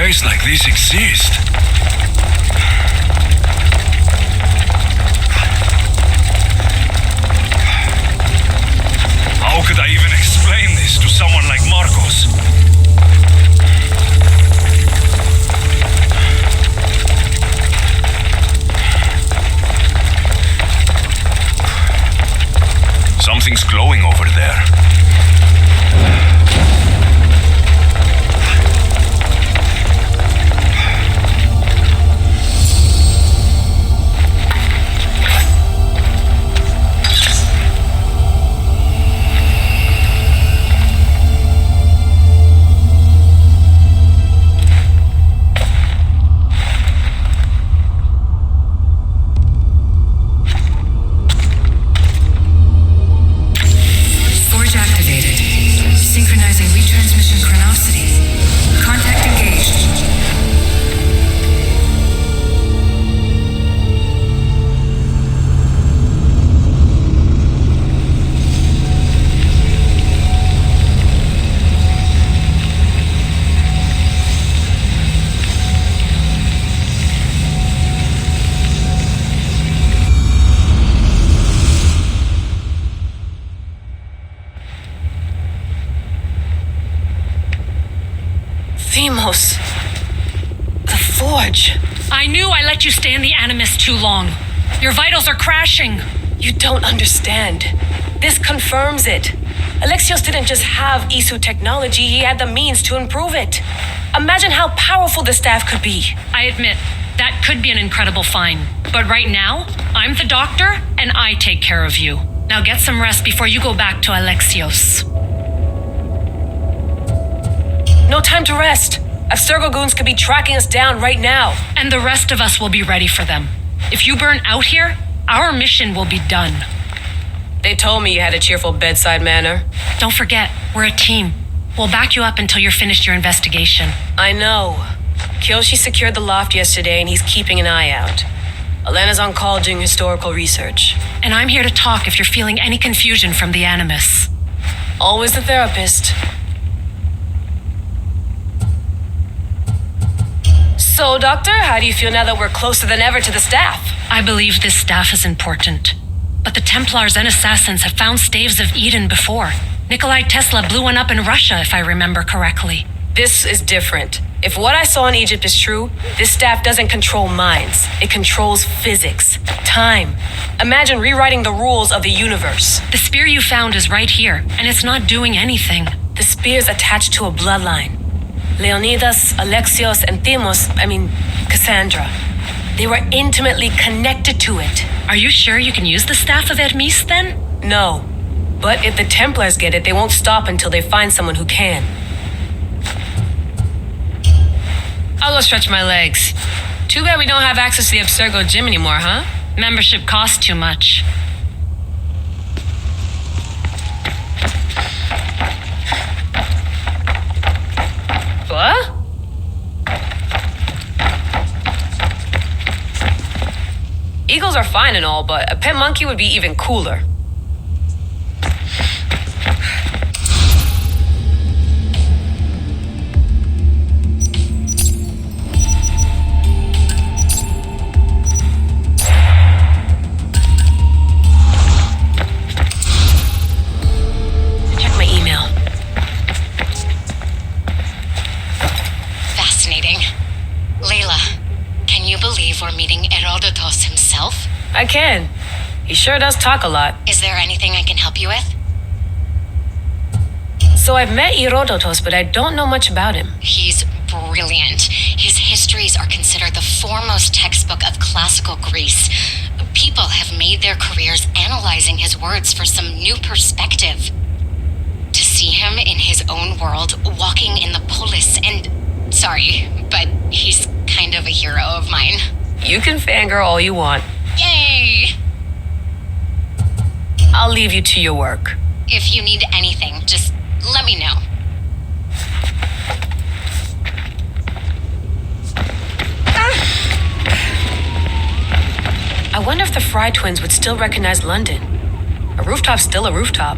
place like this exist? How could I even explain this to someone like Marcos? Something's glowing over there. The Forge. I knew I let you stay in the Animus too long. Your vitals are crashing. You don't understand. This confirms it. Alexios didn't just have Isu technology, he had the means to improve it. Imagine how powerful the staff could be. I admit, that could be an incredible find. But right now, I'm the doctor, and I take care of you. Now get some rest before you go back to Alexios. No time to rest. Abstergo goons could be tracking us down right now. And the rest of us will be ready for them. If you burn out here, our mission will be done. They told me you had a cheerful bedside manner. Don't forget, we're a team. We'll back you up until you're finished your investigation. I know. Kyoshi secured the loft yesterday and he's keeping an eye out. Elena's on call doing historical research. And I'm here to talk if you're feeling any confusion from the Animus. Always the therapist. So, Doctor, how do you feel now that we're closer than ever to the staff? I believe this staff is important. But the Templars and Assassins have found staves of Eden before. Nikolai Tesla blew one up in Russia, if I remember correctly. This is different. If what I saw in Egypt is true, this staff doesn't control minds. It controls physics, time. Imagine rewriting the rules of the universe. The spear you found is right here, and it's not doing anything. The spear's attached to a bloodline. Leonidas, Alexios, and Cassandra. They were intimately connected to it. Are you sure you can use the Staff of Hermes, then? No. But if the Templars get it, they won't stop until they find someone who can. I'll go stretch my legs. Too bad we don't have access to the Abstergo gym anymore, huh? Membership costs too much. What? Eagles are fine and all, but a pet monkey would be even cooler. Check my email. Fascinating. Layla, can you believe we're meeting Herodotus himself? I can. He sure does talk a lot. Is there anything I can help you with? So I've met Herodotus, but I don't know much about him. He's brilliant. His histories are considered the foremost textbook of classical Greece. People have made their careers analyzing his words for some new perspective. To see him in his own world, walking in the polis, and... Sorry, but he's kind of a hero of mine. You can fangirl all you want. Yay! I'll leave you to your work. If you need anything, just let me know. I wonder if the Fry twins would still recognize London. A rooftop's still a rooftop.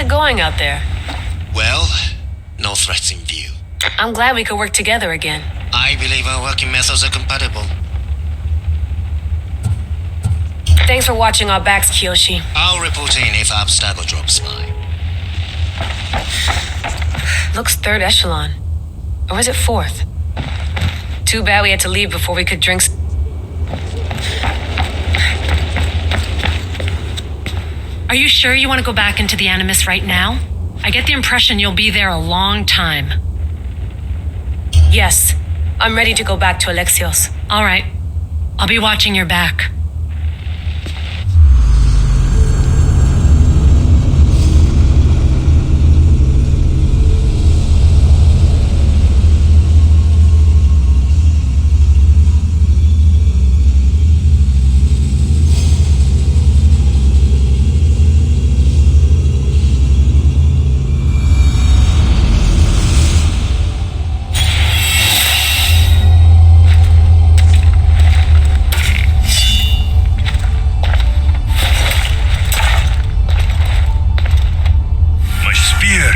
it going out there? Well, no threats in view. I'm glad we could work together again. I believe our working methods are compatible. Thanks for watching our backs, Kiyoshi. I'll report in if obstacle drops by. Looks third echelon. Or is it fourth? Too bad we had to leave before we could drink. Are you sure you want to go back into the Animus right now? I get the impression you'll be there a long time. Yes, I'm ready to go back to Alexios. All right. I'll be watching your back.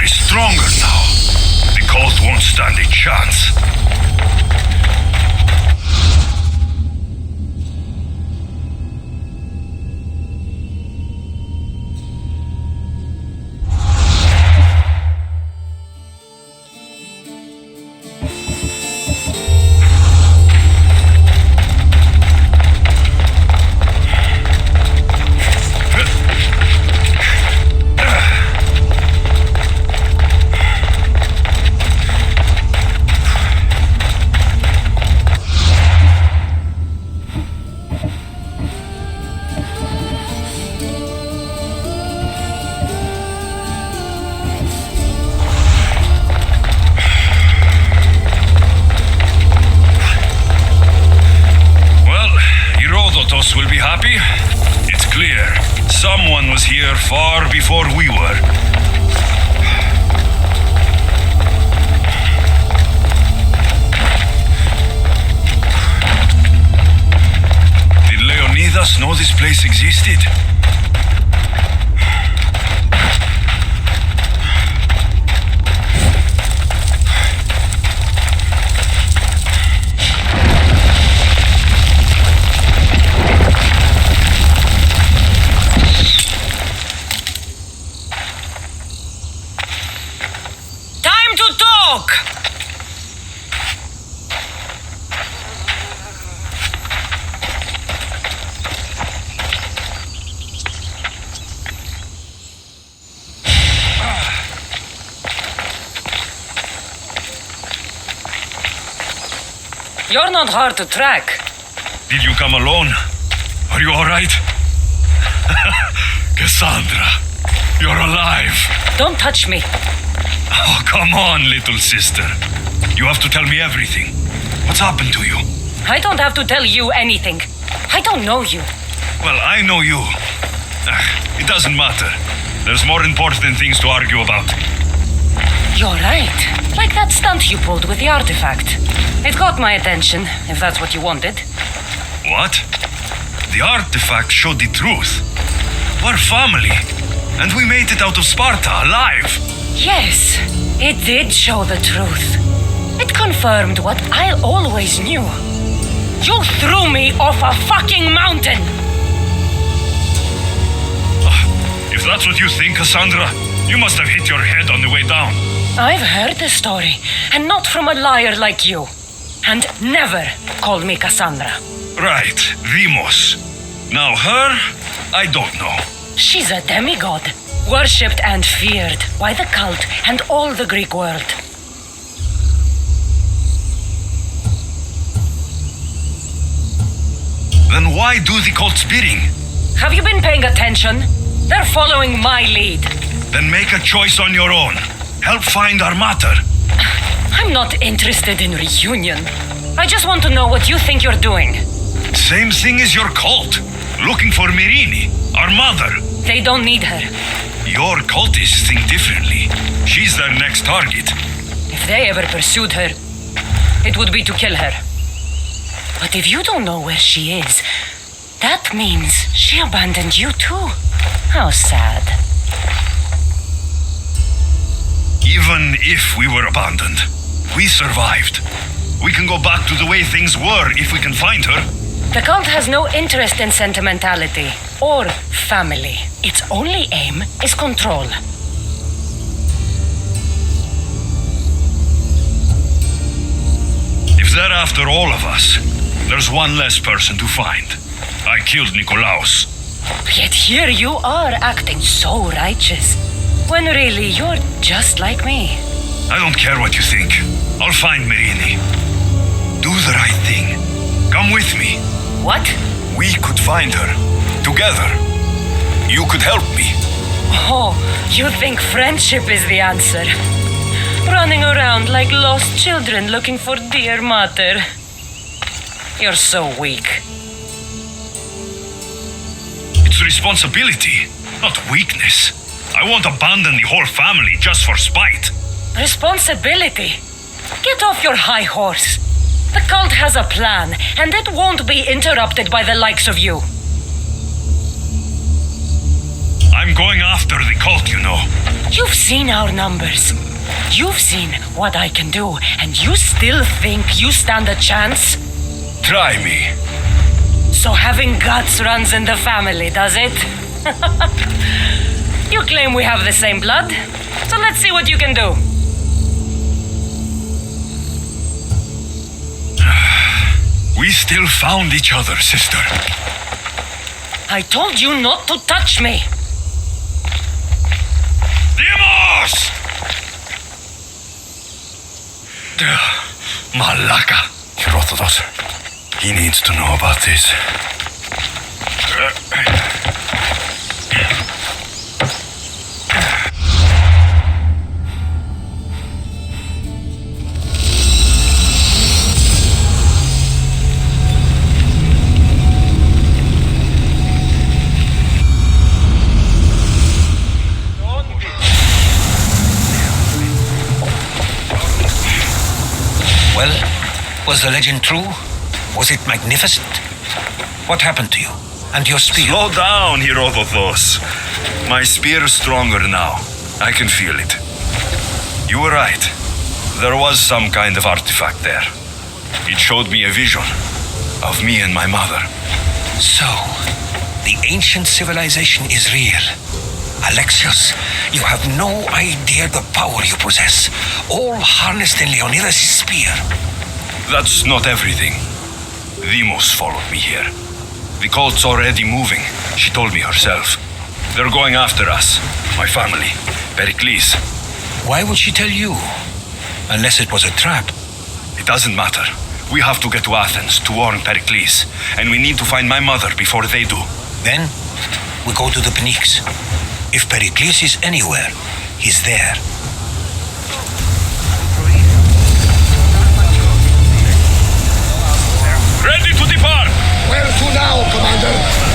Stronger now. The cult won't stand a chance. Will be happy. It's clear. Someone was here far before we were. Did Leonidas know this place existed? You're not hard to track. Did you come alone? Are you alright? Cassandra, you're alive. Don't touch me. Oh, come on, little sister. You have to tell me everything. What's happened to you? I don't have to tell you anything. I don't know you. Well, I know you. It doesn't matter. There's more important things to argue about. You're right. Like that stunt you pulled with the artifact. It got my attention, if that's what you wanted. What? The artifact showed the truth. We're family. And we made it out of Sparta alive. Yes, it did show the truth. It confirmed what I always knew. You threw me off a fucking mountain! If that's what you think, Cassandra, you must have hit your head on the way down. I've heard the story, and not from a liar like you. And never call me Cassandra. Right, Demos. Now her, I don't know. She's a demigod, worshipped and feared by the cult and all the Greek world. Then why do the cult's bidding? Have you been paying attention? They're following my lead. Then make a choice on your own. Help find our mater. I'm not interested in reunion. I just want to know what you think you're doing. Same thing as your cult. Looking for Mirini, our mother. They don't need her. Your cultists think differently. She's their next target. If they ever pursued her, it would be to kill her. But if you don't know where she is, that means she abandoned you too. How sad. Even if we were abandoned, we survived. We can go back to the way things were if we can find her. The cult has no interest in sentimentality or family. Its only aim is control. If they're after all of us, there's one less person to find. I killed Nikolaos. Yet here you are acting so righteous, when really you're just like me. I don't care what you think. I'll find Merini. Do the right thing. Come with me. What? We could find her. Together. You could help me. Oh, you think friendship is the answer? Running around like lost children looking for dear mother. You're so weak. It's responsibility, not weakness. I won't abandon the whole family just for spite. Responsibility? Get off your high horse. The cult has a plan, and it won't be interrupted by the likes of you. I'm going after the cult, you know. You've seen our numbers. You've seen what I can do, and you still think you stand a chance? Try me. So having guts runs in the family, does it? You claim we have the same blood, so let's see what you can do. We still found each other, sister. I told you not to touch me. Dimos! Malaka. Herodotus. He needs to know about this. Well, was the legend true? Was it magnificent? What happened to you? And your spear? Slow down, Herodotus. My spear is stronger now. I can feel it. You were right. There was some kind of artifact there. It showed me a vision of me and my mother. So, the ancient civilization is real. Alexios, you have no idea the power you possess, all harnessed in Leonidas' spear. That's not everything. Demos followed me here. The cult's already moving, she told me herself. They're going after us, my family, Pericles. Why would she tell you? Unless it was a trap. It doesn't matter. We have to get to Athens to warn Pericles, and we need to find my mother before they do. Then, we go to the Pnyx. If Pericles is anywhere, he's there. Ready to depart! Where to now, Commander?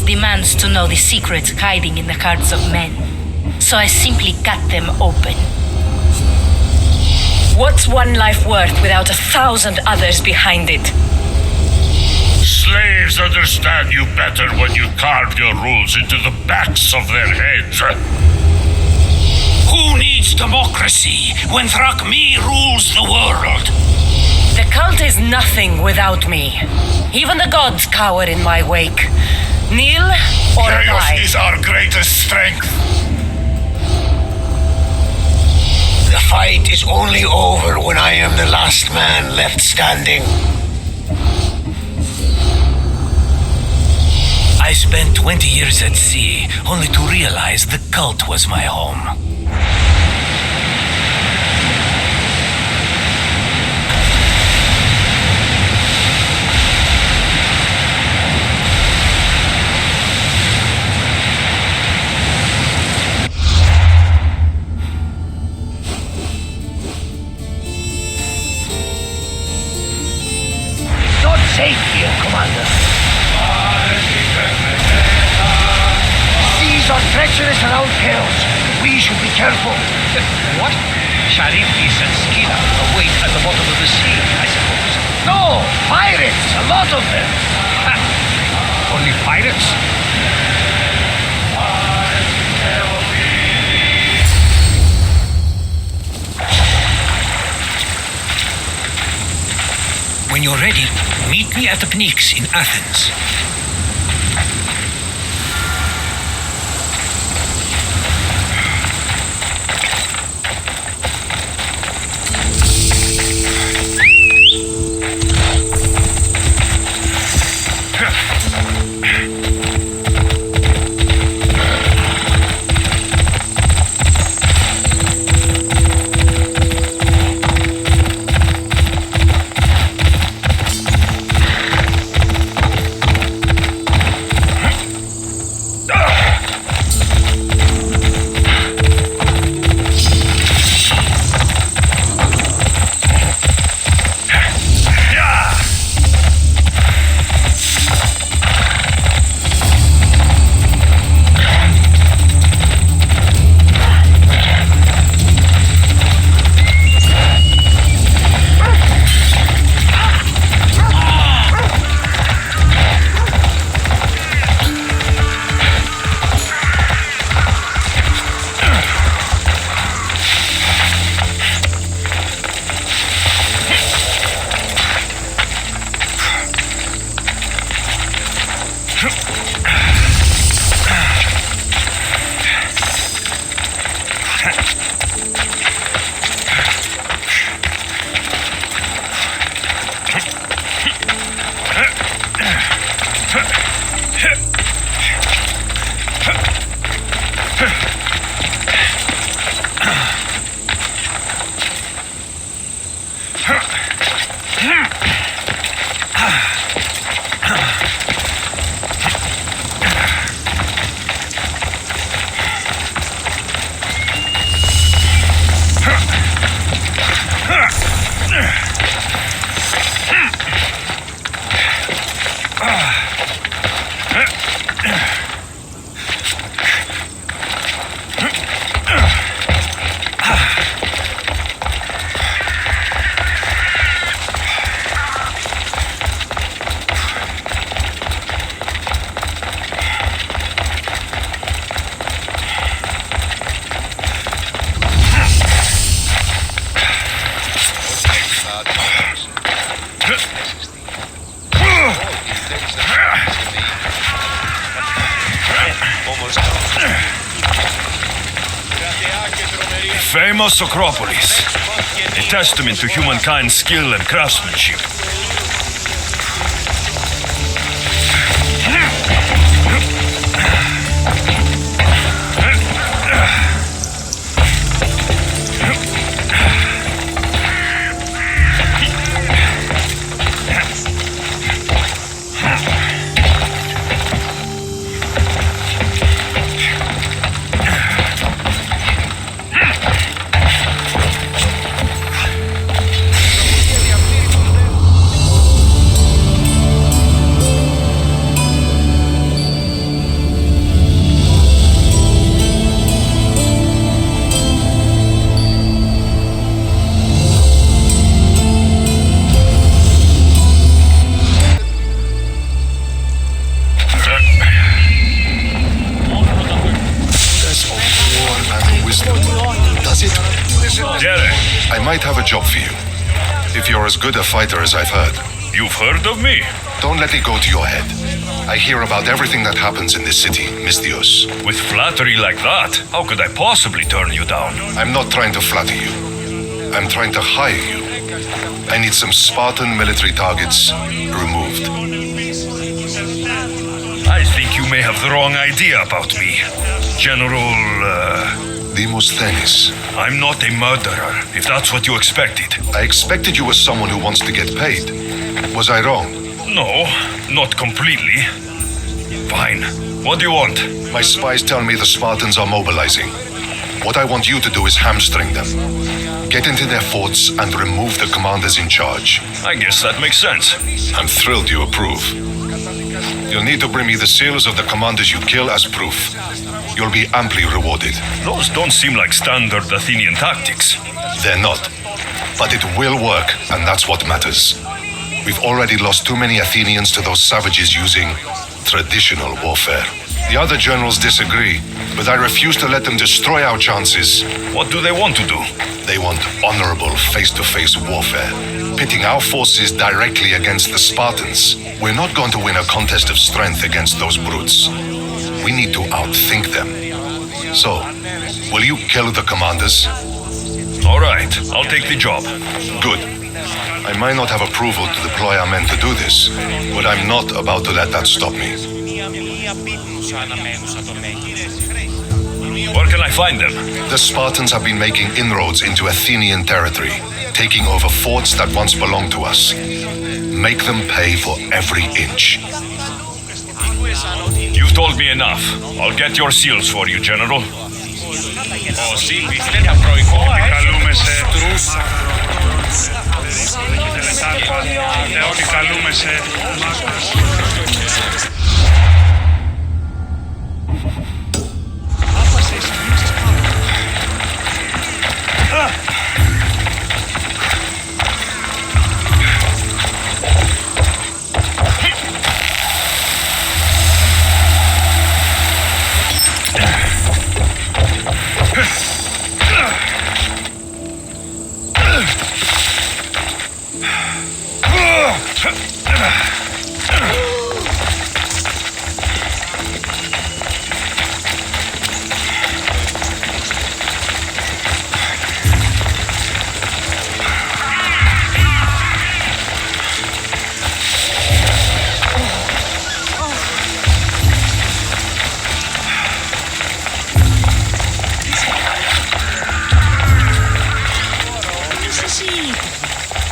Demands to know the secrets hiding in the hearts of men. So I simply cut them open. What's one life worth without 1,000 others behind it? Slaves understand you better when you carve your rules into the backs of their heads. Who needs democracy when Thrakmi rules the world? The cult is nothing without me. Even the gods cower in my wake. Kneel or Chaos die. is our greatest strength. The fight is only over when I am the last man left standing. I spent 20 years at sea, only to realize the cult was my home. Not safe here, Commander. Seas are treacherous around Chaos. We should be careful. What? Charybdis and Scylla await at the bottom of the sea, I suppose. No! Pirates! A lot of them! Ha! Only pirates? When you're ready, meet me at the Pnyx in Athens. Famous Acropolis, a testament to humankind's skill and craftsmanship. might have a job for you. If you're as good a fighter as I've heard. You've heard of me? Don't let it go to your head. I hear about everything that happens in this city, Mystios. With flattery like that, how could I possibly turn you down? I'm not trying to flatter you. I'm trying to hire you. I need some Spartan military targets removed. I think you may have the wrong idea about me. General, Demosthenes. I'm not a murderer, if that's what you expected. I expected you were someone who wants to get paid. Was I wrong? No, not completely. Fine. What do you want? My spies tell me the Spartans are mobilizing. What I want you to do is hamstring them. Get into their forts and remove the commanders in charge. I guess that makes sense. I'm thrilled you approve. You'll need to bring me the seals of the commanders you kill as proof. You'll be amply rewarded. Those don't seem like standard Athenian tactics. They're not. But it will work, and that's what matters. We've already lost too many Athenians to those savages using traditional warfare. The other generals disagree, but I refuse to let them destroy our chances. What do they want to do? They want honorable face-to-face warfare, pitting our forces directly against the Spartans. We're not going to win a contest of strength against those brutes. We need to outthink them. So, will you kill the commanders? All right, I'll take the job. Good. I might not have approval to deploy our men to do this, but I'm not about to let that stop me. Where can I find them? The Spartans have been making inroads into Athenian territory, taking over forts that once belonged to us. Make them pay for every inch. You've told me enough. I'll get your seals for you, General.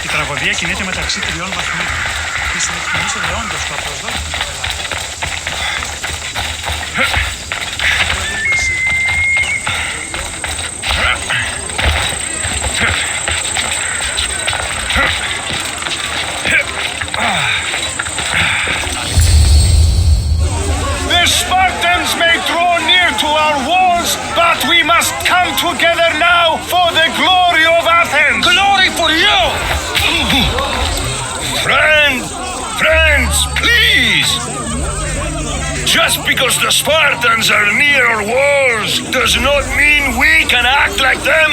Η τραγωδία κινείται μεταξύ τριών βαθμίδων. Η συνεχιζόμενη δεόντως το απροσδόκητο. The Spartans may draw near to our walls, but we must come together now for the glory of Athens. Glory for you! Friends, please! Just because the Spartans are near our walls does not mean we can act like them.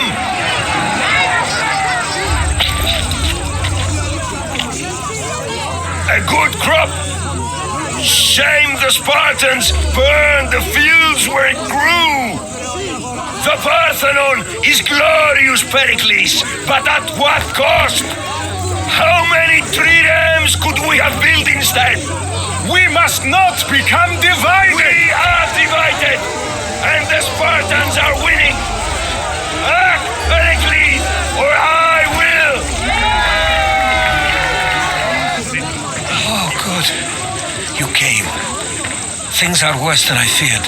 A good crop. Shame the Spartans burned the fields where it grew. The Parthenon is glorious, Pericles, but at what cost? How many triremes could we have built instead? We must not become divided. We are divided, and the Spartans are winning. Act, Pericles, or I will. Oh, good. You came. Things are worse than I feared.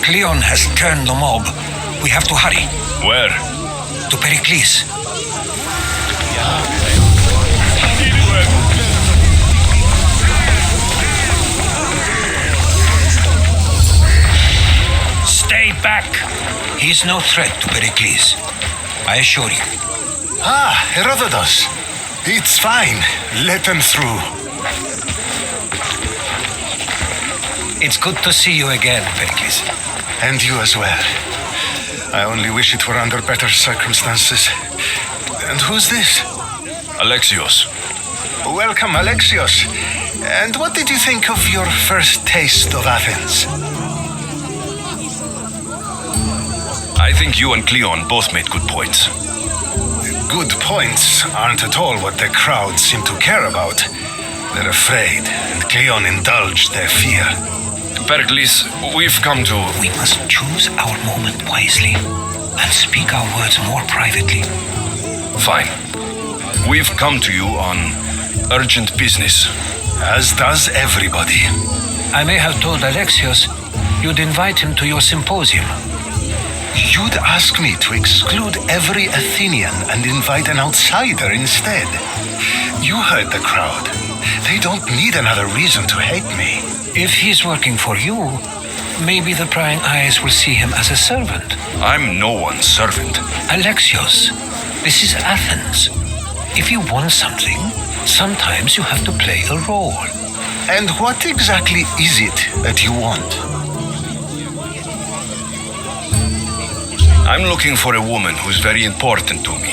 Cleon has turned the mob. We have to hurry. Where? To Pericles. Stay back. He's no threat to Pericles. I assure you. Ah, Herodotus. It's fine. Let them through. It's good to see you again, Pericles. And you as well. I only wish it were under better circumstances. And who's this? Alexios. Welcome, Alexios. And what did you think of your first taste of Athens? I think you and Cleon both made good points. Good points aren't at all what the crowd seem to care about. They're afraid, and Cleon indulged their fear. Pericles, we've come to... We must choose our moment wisely and speak our words more privately. Fine. We've come to you on urgent business. As does everybody. I may have told Alexios you'd invite him to your symposium. You'd ask me to exclude every Athenian and invite an outsider instead. You heard the crowd. They don't need another reason to hate me. If he's working for you, maybe the prying eyes will see him as a servant. I'm no one's servant. Alexios, this is Athens. If you want something, sometimes you have to play a role. And what exactly is it that you want? I'm looking for a woman who's very important to me.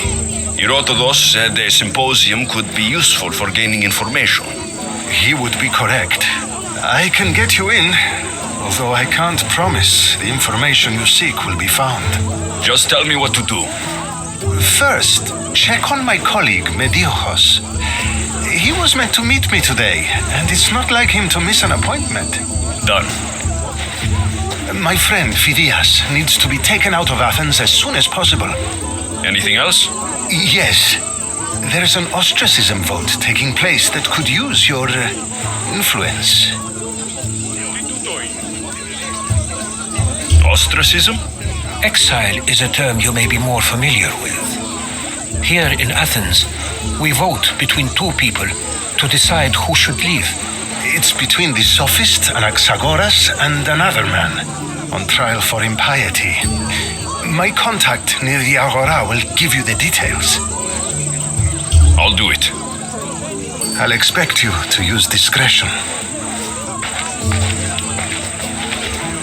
Herodotus said a symposium could be useful for gaining information. He would be correct. I can get you in, although I can't promise the information you seek will be found. Just tell me what to do. First, check on my colleague, Mediochos. He was meant to meet me today, and it's not like him to miss an appointment. Done. My friend, Phidias, needs to be taken out of Athens as soon as possible. Anything else? Yes. There's an ostracism vote taking place that could use your influence. Ostracism? Exile is a term you may be more familiar with. Here in Athens, we vote between two people to decide who should leave. It's between the sophist Anaxagoras and another man on trial for impiety. My contact near the Agora will give you the details. I'll do it. I'll expect you to use discretion.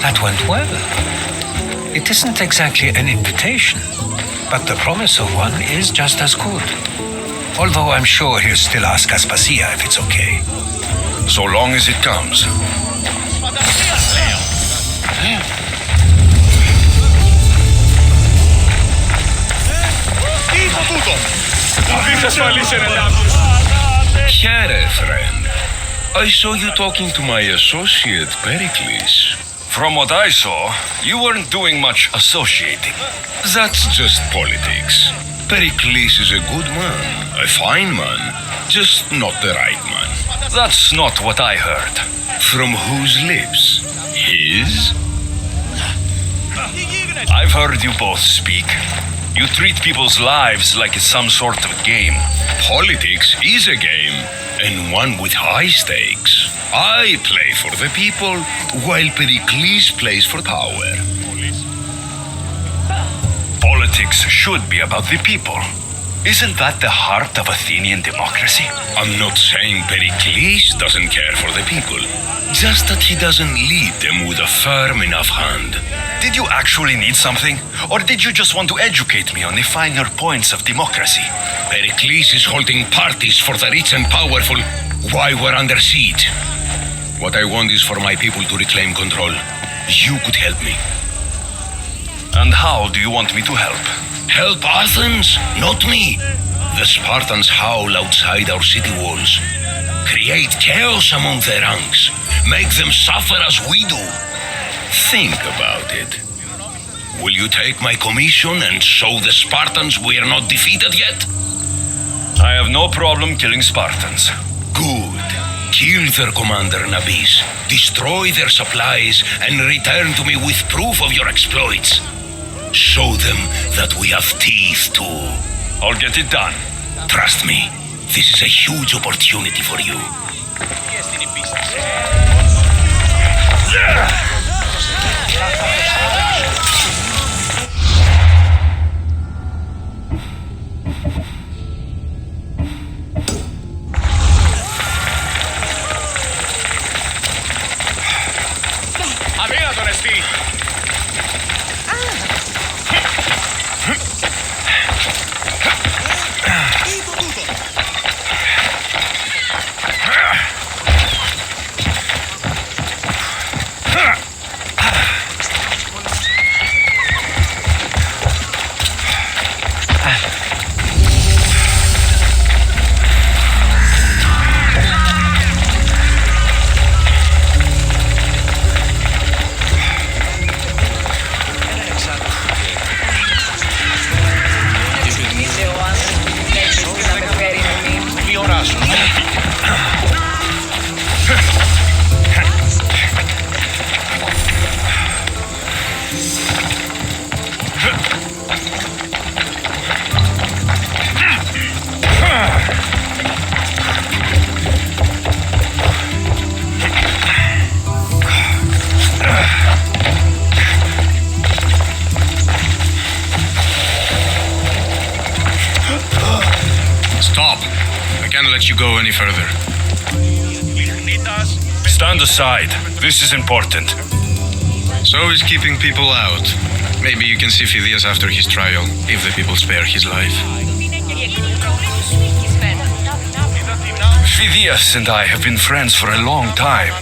That went well. It isn't exactly an invitation, but the promise of one is just as good. Although I'm sure he'll still ask Aspasia if it's okay. So long as it comes. Here, friend. I saw you talking to my associate, Pericles. From what I saw, you weren't doing much associating. That's just politics. Pericles is a good man, a fine man, just not the right man. That's not what I heard. From whose lips? His? I've heard you both speak. You treat people's lives like it's some sort of game. Politics is a game, and one with high stakes. I play for the people, while Pericles plays for power. Politics should be about the people. Isn't that the heart of Athenian democracy? I'm not saying Pericles doesn't care for the people, just that he doesn't lead them with a firm enough hand. Did you actually need something? Or did you just want to educate me on the finer points of democracy? Pericles is holding parties for the rich and powerful while we're under siege. What I want is for my people to reclaim control. You could help me. And how do you want me to help? Help Athens, not me. The Spartans howl outside our city walls. Create chaos among their ranks. Make them suffer as we do. Think about it. Will you take my commission and show the Spartans we are not defeated yet? I have no problem killing Spartans. Good. Kill their commander Nabis, destroy their supplies, and return to me with proof of your exploits. Show them that we have teeth too. I'll get it done. Trust me, this is a huge opportunity for you. Αδύνατον εστί. Stop. I can't let you go any further. Stand aside. This is important. So is keeping people out. Maybe you can see Phidias after his trial, if the people spare his life. Phidias and I have been friends for a long time.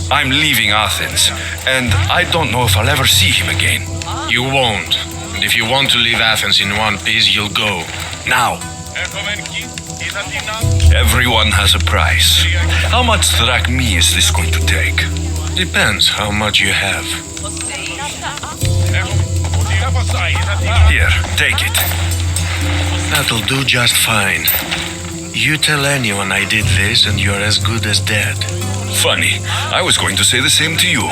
I'm leaving Athens, and I don't know if I'll ever see him again. You won't. And if you want to leave Athens in one piece, you'll go. Now. Everyone has a price. How much drachmae is this going to take? Depends how much you have. Here, take it. That'll do just fine. You tell anyone I did this and you're as good as dead. Funny, I was going to say the same to you.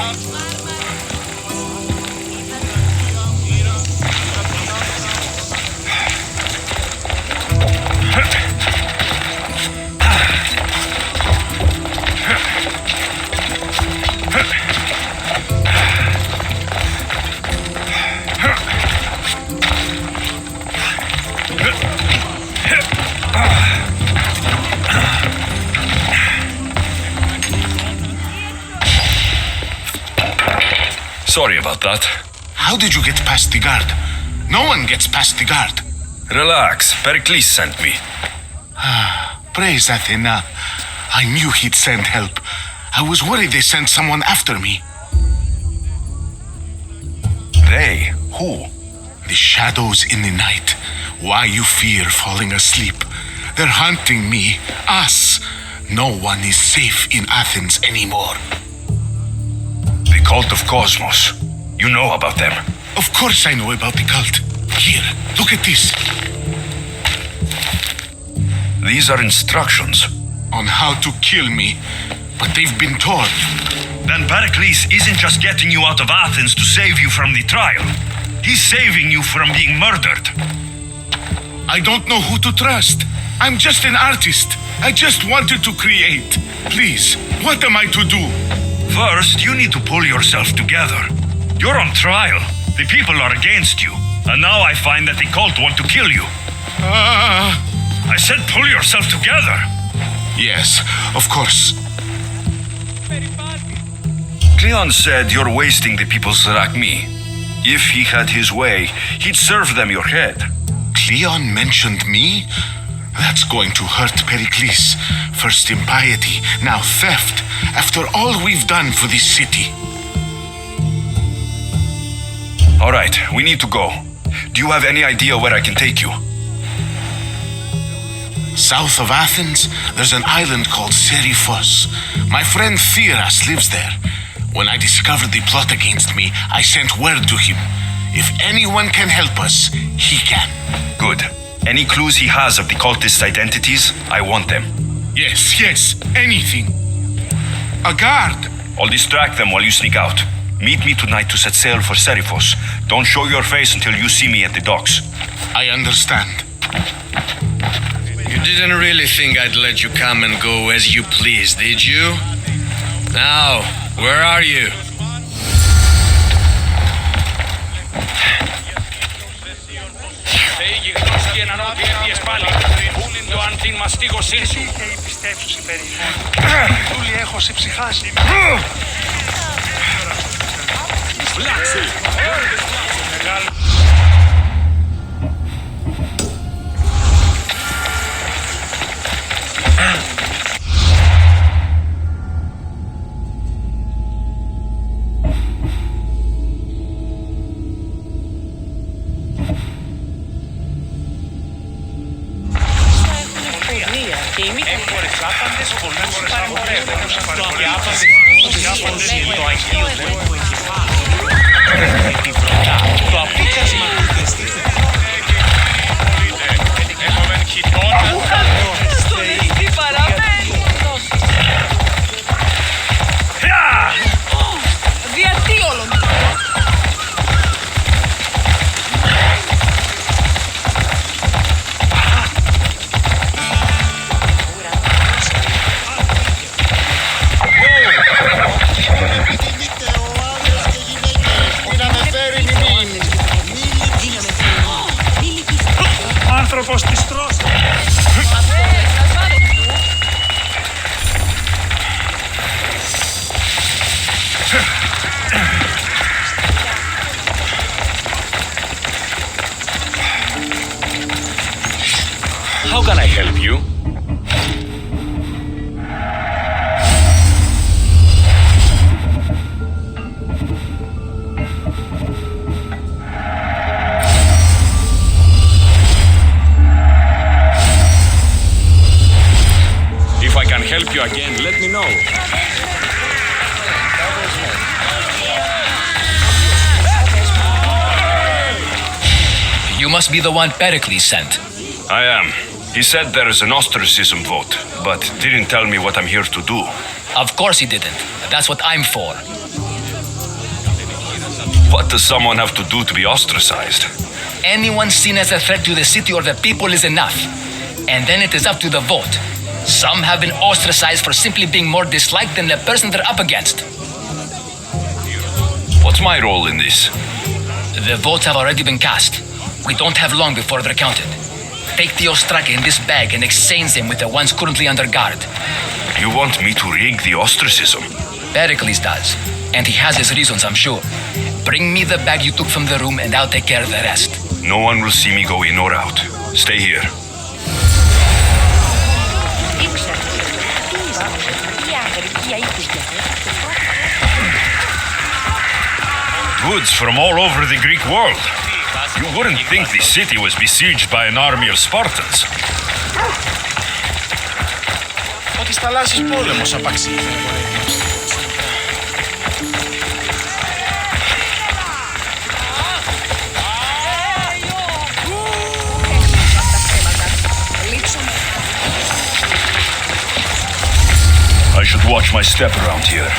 Sorry about that. How did you get past the guard? No one gets past the guard. Relax, Pericles sent me. Praise Athena. I knew he'd send help. I was worried they sent someone after me. They? Who? The shadows in the night. Why you fear falling asleep? They're hunting me, us. No one is safe in Athens anymore. The cult of Cosmos. You know about them. Of course I know about the cult. Here, look at this. These are instructions. On how to kill me. But they've been torn. Then Pericles isn't just getting you out of Athens to save you from the trial. He's saving you from being murdered. I don't know who to trust. I'm just an artist. I just wanted to create. Please, what am I to do? First, you need to pull yourself together. You're on trial. The people are against you. And now I find that the cult want to kill you. I said pull yourself together. Yes, of course. Cleon said you're wasting the people's drachmae. If he had his way, he'd serve them your head. Cleon mentioned me? That's going to hurt Pericles. First impiety, now theft. After all we've done for this city. All right, we need to go. Do you have any idea where I can take you? South of Athens, there's an island called Seriphos. My friend Theras lives there. When I discovered the plot against me, I sent word to him. If anyone can help us, he can. Good. Any clues he has of the cultists' identities, I want them. Yes, anything. A guard. I'll distract them while you sneak out. Meet me tonight to set sail for Seriphos. Don't show your face until you see me at the docks. I understand. You didn't really think I'd let you come and go as you please, did you? Now, where are you? Άνθρωπος της τρώσης. How can I help you? If I can help you again, let me know. You must be the one Pericles sent. I am. He said there is an ostracism vote, but didn't tell me what I'm here to do. Of course he didn't. That's what I'm for. What does someone have to do to be ostracized? Anyone seen as a threat to the city or the people is enough. And then it is up to the vote. Some have been ostracized for simply being more disliked than the person they're up against. What's my role in this? The votes have already been cast. We don't have long before they're counted. Take the Ostraka in this bag and exchange them with the ones currently under guard. You want me to rig the ostracism? Pericles does. And he has his reasons, I'm sure. Bring me the bag you took from the room and I'll take care of the rest. No one will see me go in or out. Stay here. Goods from all over the Greek world. You wouldn't think the city was besieged by an army of Spartans. Ότι στα θαλάσσης πόλεμος απαξί. I should watch my step around here.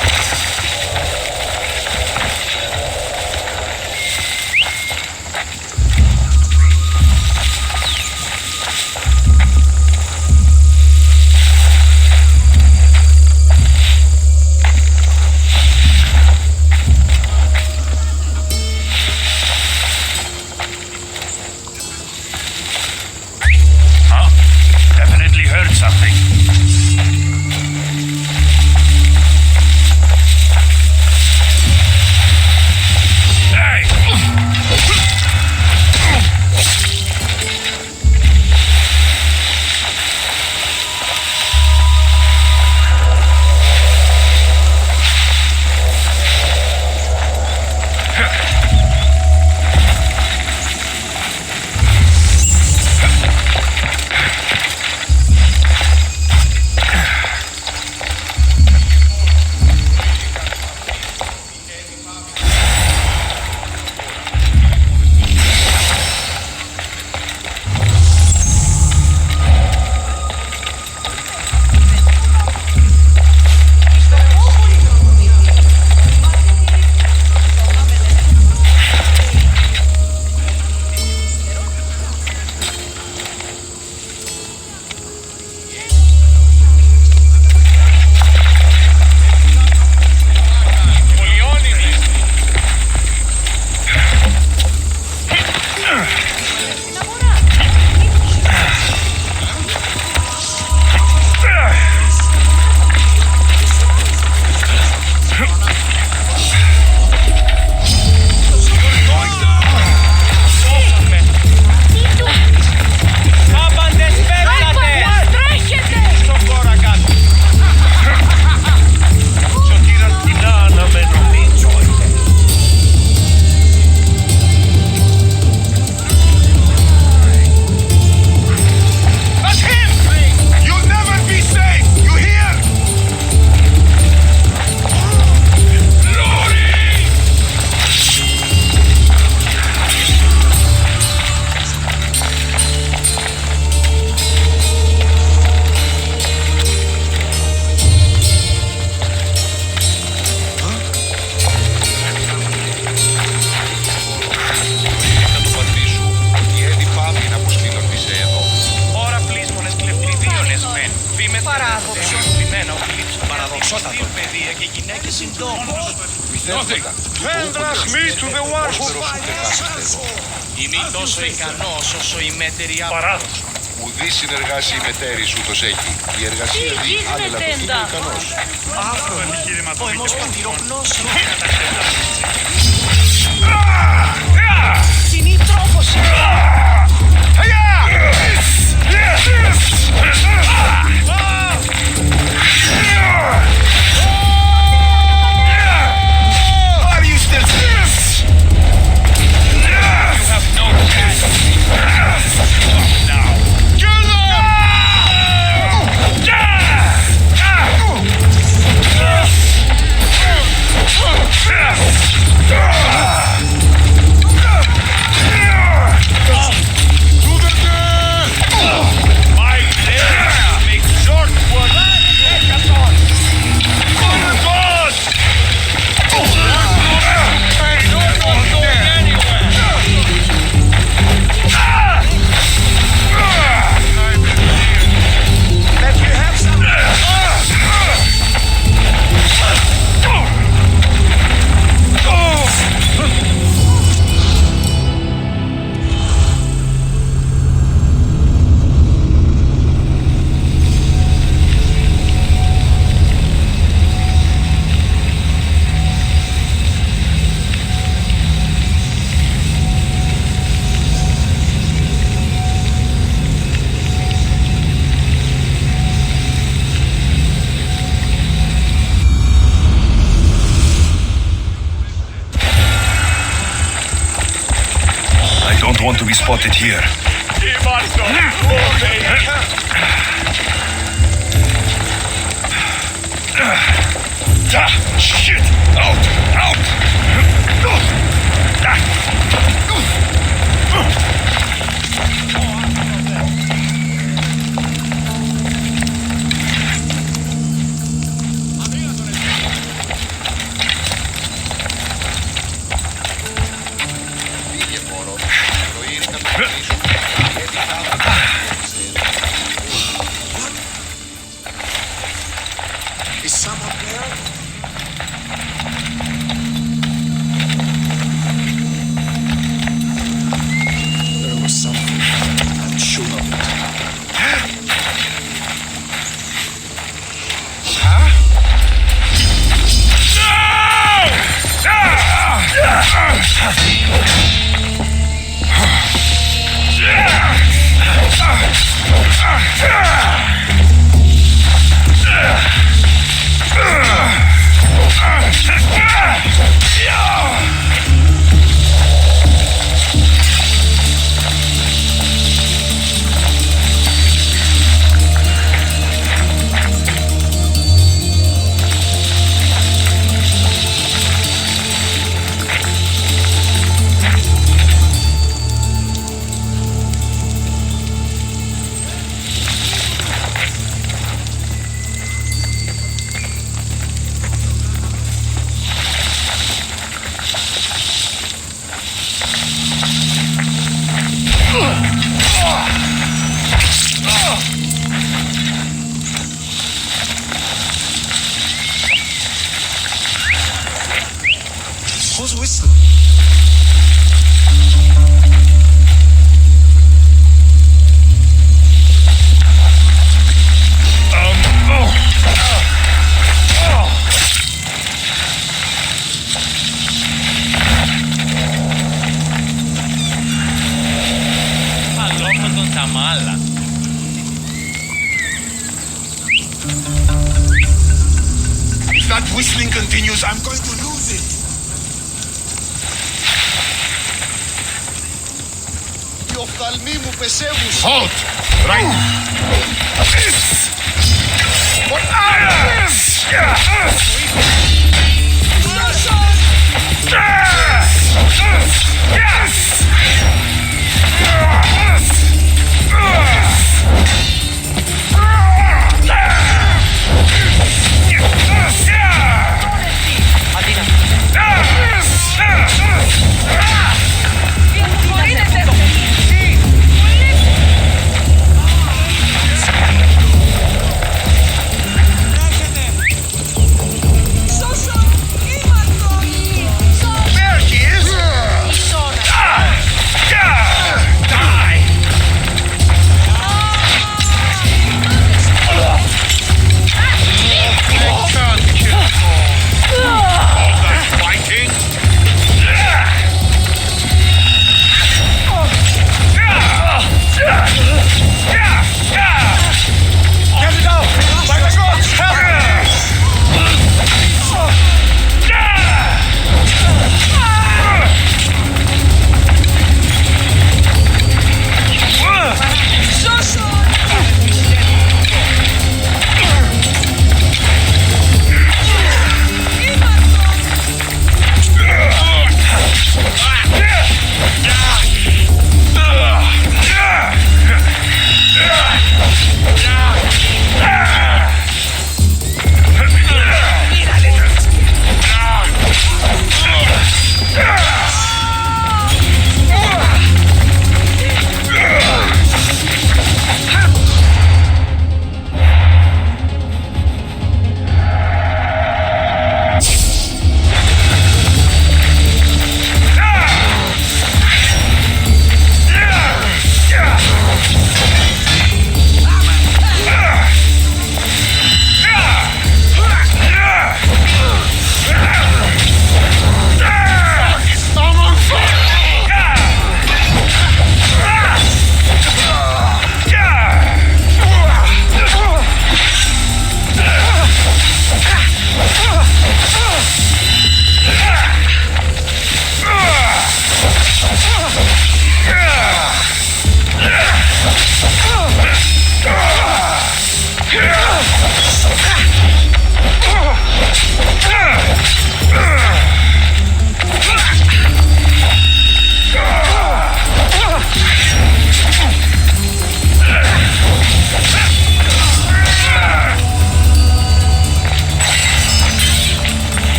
Definitely heard something. Παραδοξότατο. Παιδεία και γυναίκες συντόμως. Don't rush me to the one who fights. Είμαι τόσο ικανός όσο η μέτερη Παράδοξο. Ουδή συνεργάσει μετέρη ούτως έχει. Η εργασία δει άλλη λατροφή είναι ικανός. Άφρο επιχείρημα του πυρογνώσου. Κοινή τρόπος. Are you still You have no chance. Now. Kill My blade makes short work. Let you have some. I don't want to be spotted here. Shit! Out! Is someone there? There was something. I'm sure of it. Who's whistling? If that whistling continues, I'm going to lose it. Οι οφθαλμοί μου πεσεύουν. Halt! Right! So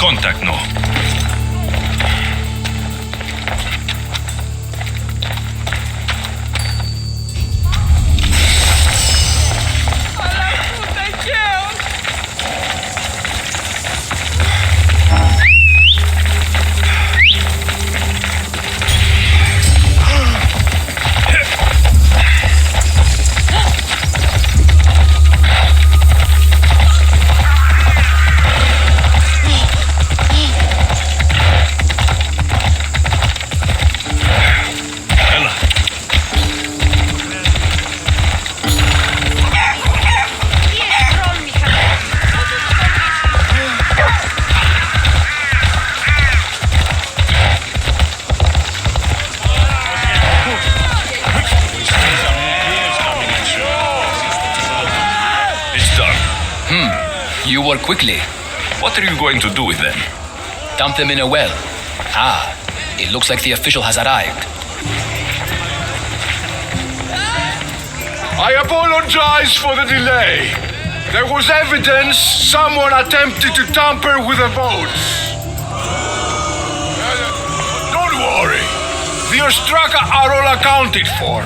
contact now. You work quickly. What are you going to do with them? Dump them in a well. Ah, it looks like the official has arrived. I apologize for the delay. There was evidence someone attempted to tamper with the votes. Don't worry. The Ostraka are all accounted for.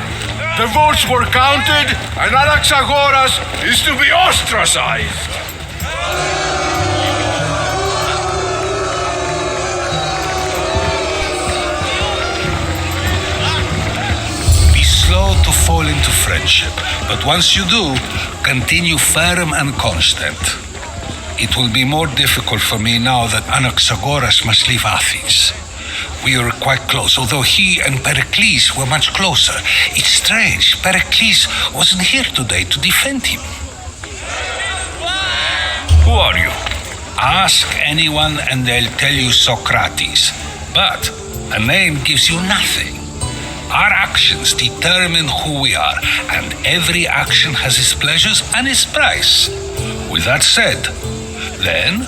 The votes were counted, and Anaxagoras is to be ostracized. Be slow to fall into friendship, but once you do, continue firm and constant. It will be more difficult for me now that Anaxagoras must leave Athens. We were quite close, although he and Pericles were much closer. It's strange, Pericles wasn't here today to defend him. Who are you? Ask anyone and they'll tell you Socrates. But a name gives you nothing. Our actions determine who we are, and every action has its pleasures and its price. With that said, then,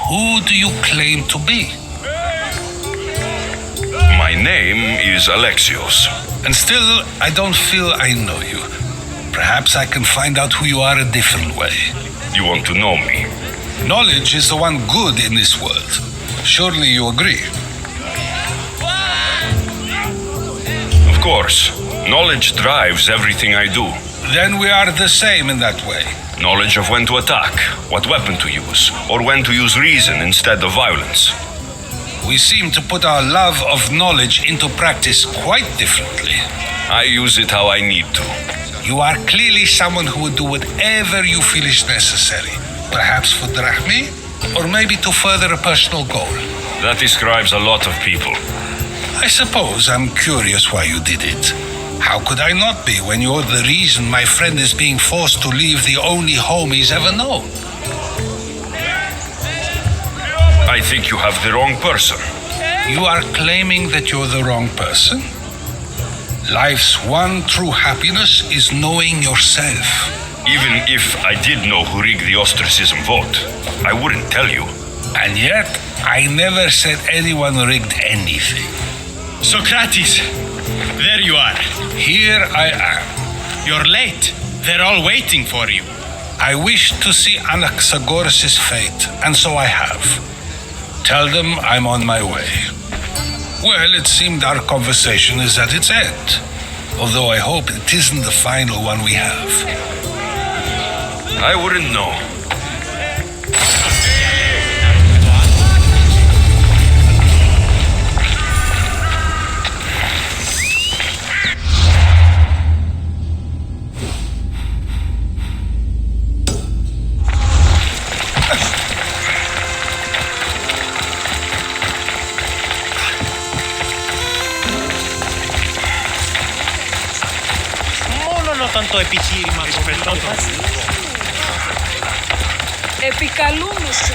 who do you claim to be? My name is Alexios. And still, I don't feel I know you. Perhaps I can find out who you are a different way. You want to know me? Knowledge is the one good in this world. Surely you agree? Of course. Knowledge drives everything I do. Then we are the same in that way. Knowledge of when to attack, what weapon to use, or when to use reason instead of violence. We seem to put our love of knowledge into practice quite differently. I use it how I need to. You are clearly someone who would do whatever you feel is necessary. Perhaps for drachmi, or maybe to further a personal goal. That describes a lot of people. I suppose I'm curious why you did it. How could I not be when you're the reason my friend is being forced to leave the only home he's ever known? I think you have the wrong person. You are claiming that you're the wrong person? Life's one true happiness is knowing yourself. Even if I did know who rigged the ostracism vote, I wouldn't tell you. And yet, I never said anyone rigged anything. Socrates, there you are. Here I am. You're late. They're all waiting for you. I wish to see Anaxagoras' fate, and so I have. Tell them I'm on my way. Well, it seemed our conversation is at its end. Although I hope it isn't the final one we have. I wouldn't know. Όταν το επιχείρημα Επικαλούμε σε.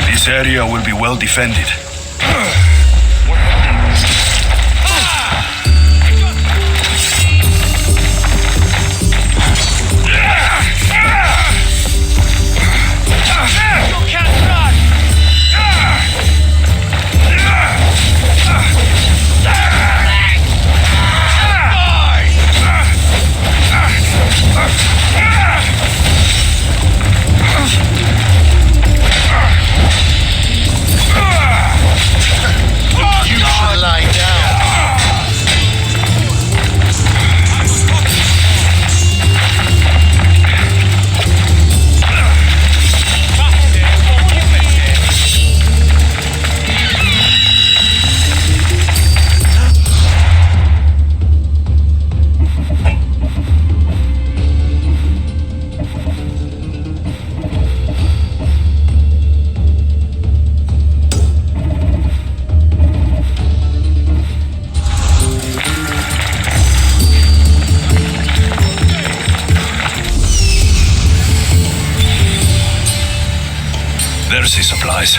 This area will be well defended. Odyssey supplies.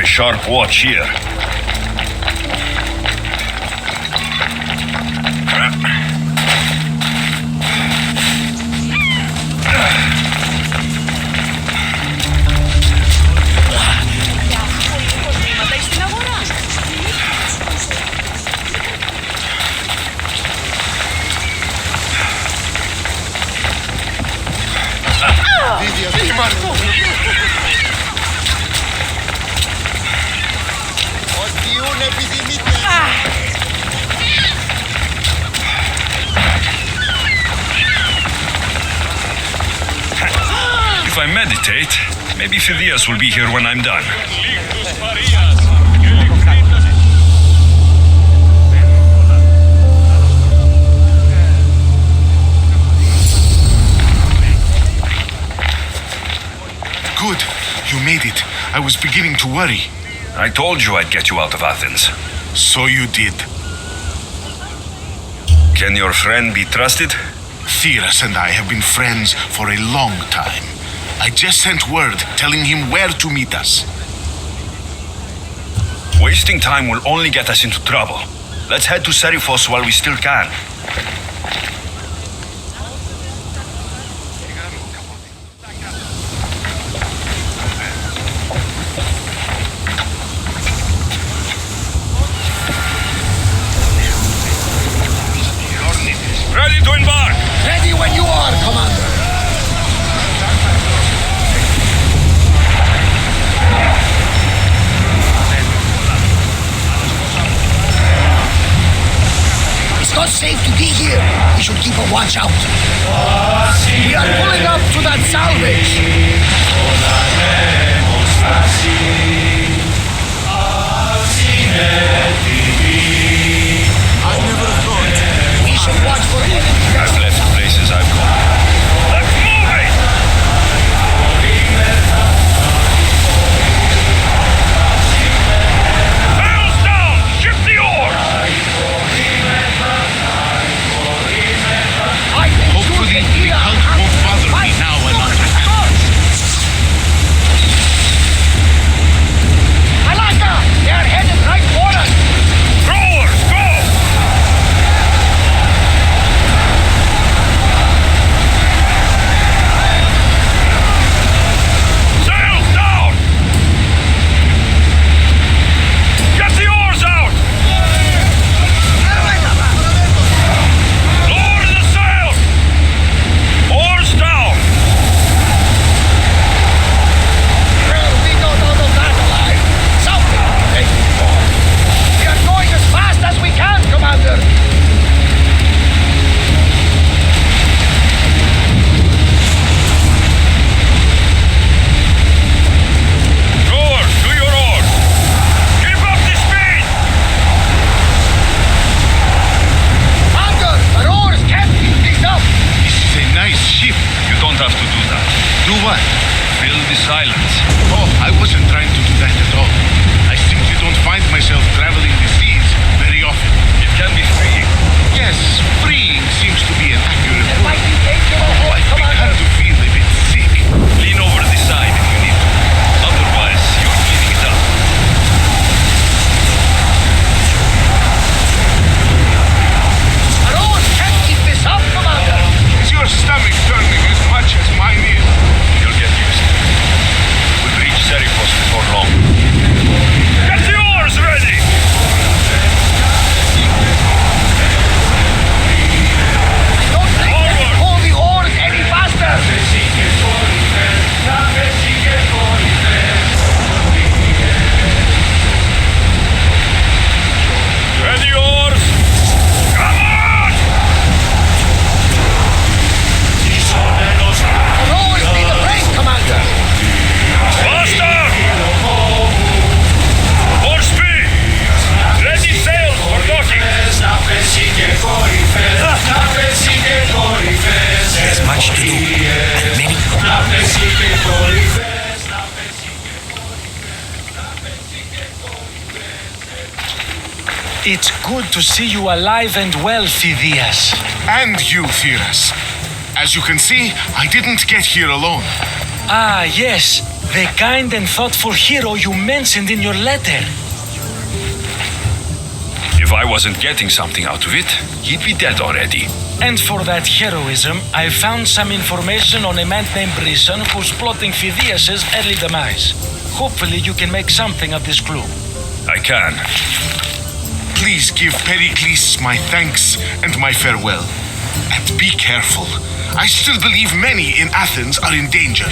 Sharp watch here. If I meditate, maybe Phidias will be here when I'm done. Good. You made it. I was beginning to worry. I told you I'd get you out of Athens. So you did. Can your friend be trusted? Theras and I have been friends for a long time. I just sent word telling him where to meet us. Wasting time will only get us into trouble. Let's head to Seriphos while we still can. Ready to embark! Ready when you are, Commander! It's not safe to be here. We should keep a watch out. We are pulling up to that salvage. I never thought. We should watch for enemies. I've left places I've gone. Let's move it! Sails down! Ship the oars! Hopefully the cult won't bother me now and on. Alaka! They are headed right for us! Rowers, go! much to do, and many... It's good to see you alive and well, Phidias. And you, Theras. As you can see, I didn't get here alone. Ah, yes, the kind and thoughtful hero you mentioned in your letter. If I wasn't getting something out of it, he'd be dead already. And for that heroism, I found some information on a man named Brisson who's plotting Phidias' early demise. Hopefully you can make something of this clue. I can. Please give Pericles my thanks and my farewell. And be careful. I still believe many in Athens are in danger.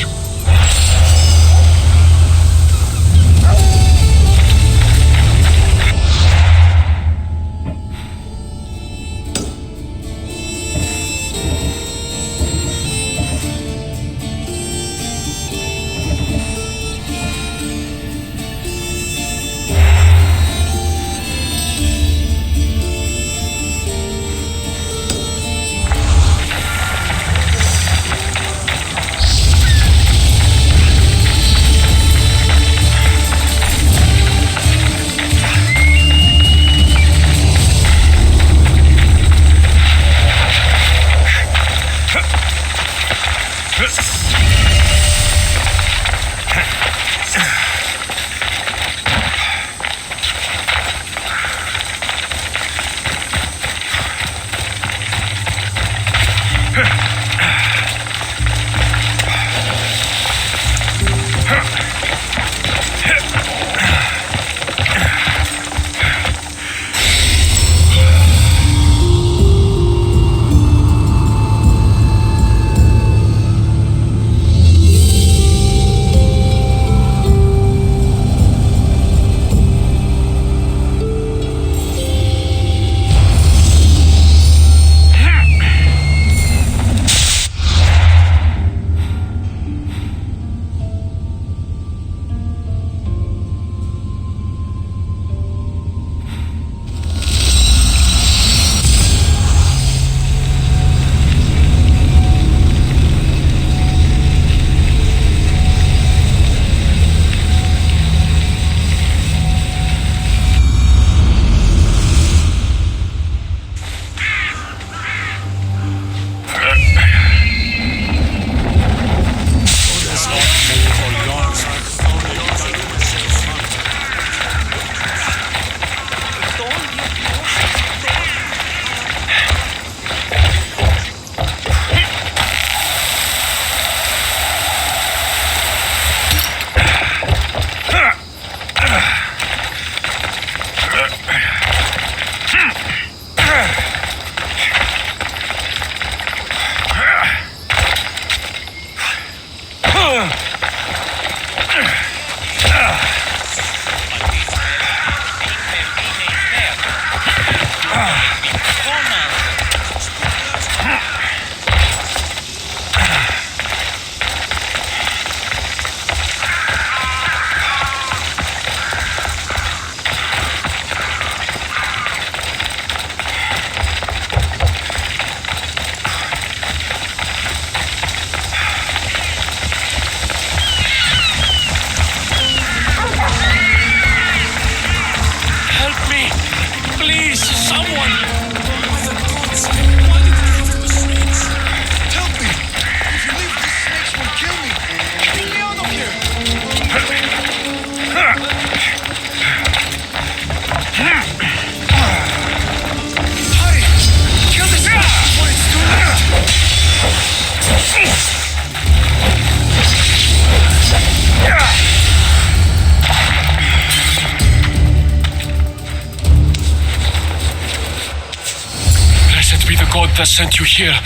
That sent you here.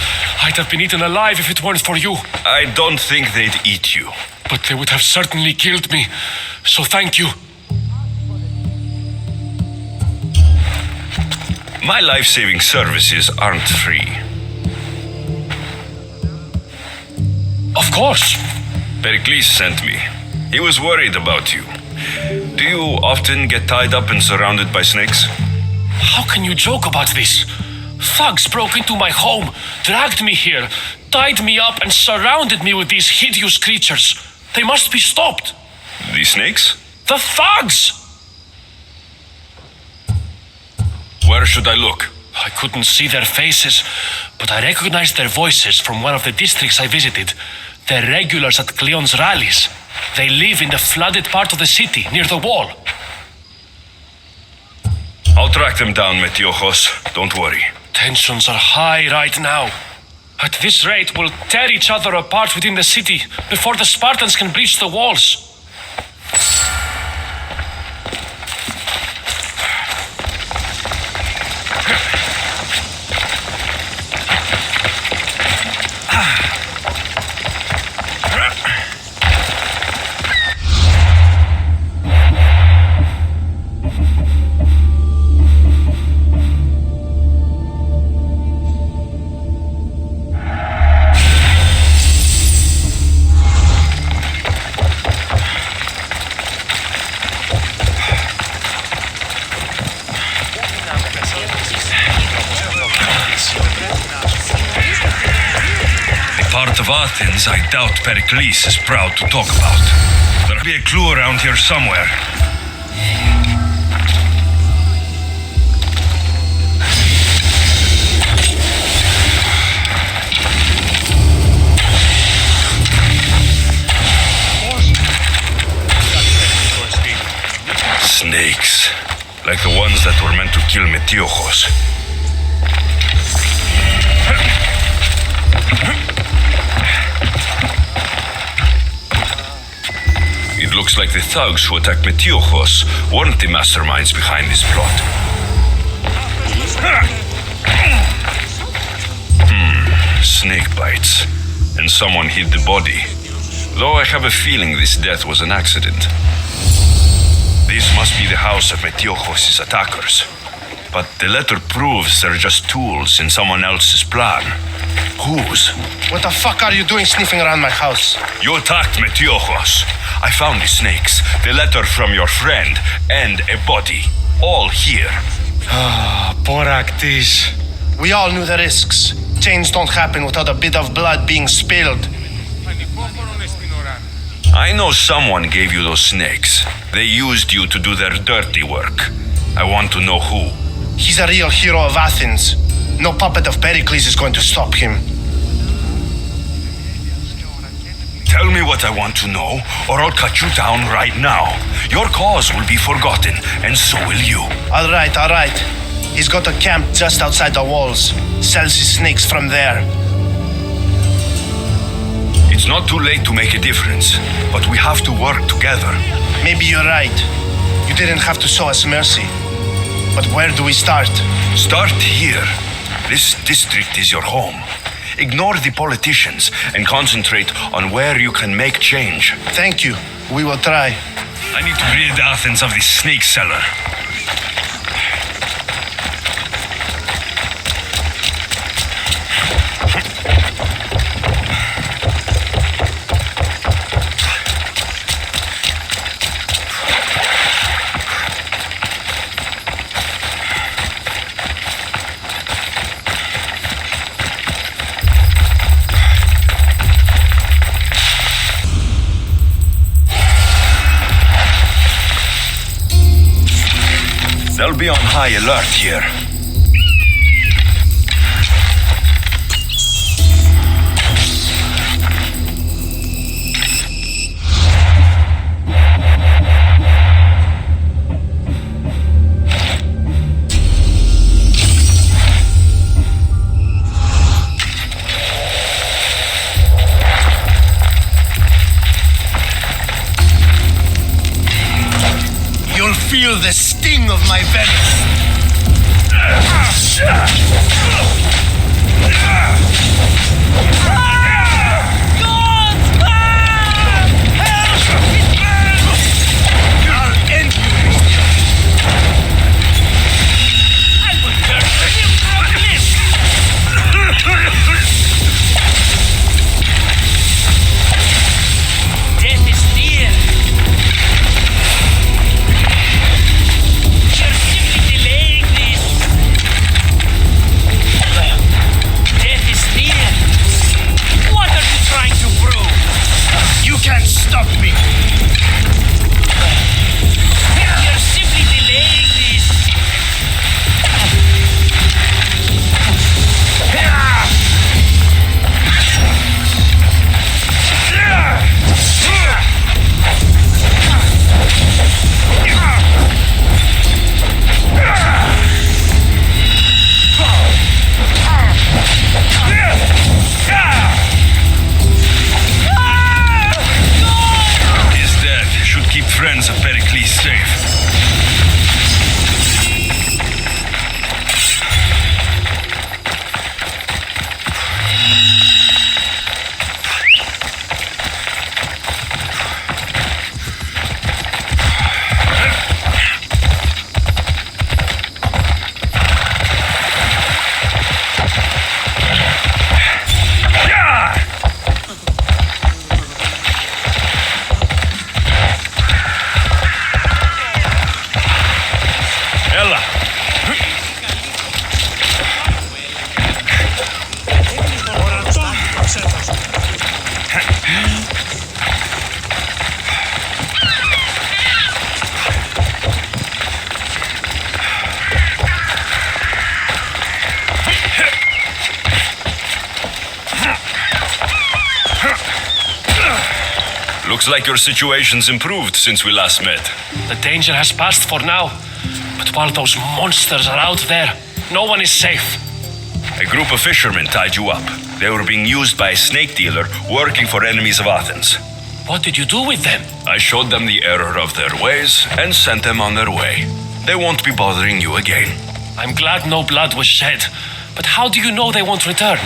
I'd have been eaten alive if it weren't for you. I don't think they'd eat you. But they would have certainly killed me. So thank you. My life-saving services aren't free. Of course. Pericles sent me. He was worried about you. Do you often get tied up and surrounded by snakes? How can you joke about this? Thugs broke into my home, dragged me here, tied me up, and surrounded me with these hideous creatures. They must be stopped. The snakes? The thugs! Where should I look? I couldn't see their faces, but I recognized their voices from one of the districts I visited. They're regulars at Cleon's rallies. They live in the flooded part of the city, near the wall. I'll track them down, Metiojos. Don't worry. Tensions are high right now. At this rate, we'll tear each other apart within the city before the Spartans can breach the walls. Part of Athens I doubt Pericles is proud to talk about. There'll be a clue around here somewhere. Snakes. Like the ones that were meant to kill Metiojos. It looks like the thugs who attacked Metiojos weren't the masterminds behind this plot. Snake bites. And someone hid the body. Though I have a feeling this death was an accident. This must be the house of Metiojos' attackers. But the letter proves they're just tools in someone else's plan. Whose? What the fuck are you doing sniffing around my house? You attacked Metiojos. I found the snakes, the letter from your friend, and a body. All here. Ah, Boraktis. We all knew the risks. Change don't happen without a bit of blood being spilled. I know someone gave you those snakes. They used you to do their dirty work. I want to know who. He's a real hero of Athens. No puppet of Pericles is going to stop him. Tell me what I want to know, or I'll cut you down right now. Your cause will be forgotten, and so will you. All right. He's got a camp just outside the walls. Sells his snakes from there. It's not too late to make a difference, but we have to work together. Maybe you're right. You didn't have to show us mercy. But where do we start? Start here. This district is your home. Ignore the politicians and concentrate on where you can make change. Thank you. We will try. I need to rid Athens of this snake seller. They'll be on high alert here. You'll feel the sting of my venom. Looks like your situation's improved since we last met. The danger has passed for now. But while those monsters are out there, no one is safe. A group of fishermen tied you up. They were being used by a snake dealer working for enemies of Athens. What did you do with them? I showed them the error of their ways and sent them on their way. They won't be bothering you again. I'm glad no blood was shed. But how do you know they won't return?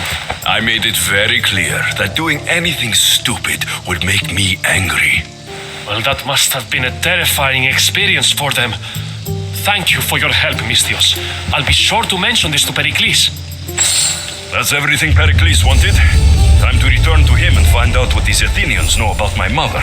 I made it very clear that doing anything stupid would make me angry. Well, that must have been a terrifying experience for them. Thank you for your help, Mystios. I'll be sure to mention this to Pericles. That's everything Pericles wanted. Time to return to him and find out what these Athenians know about my mother.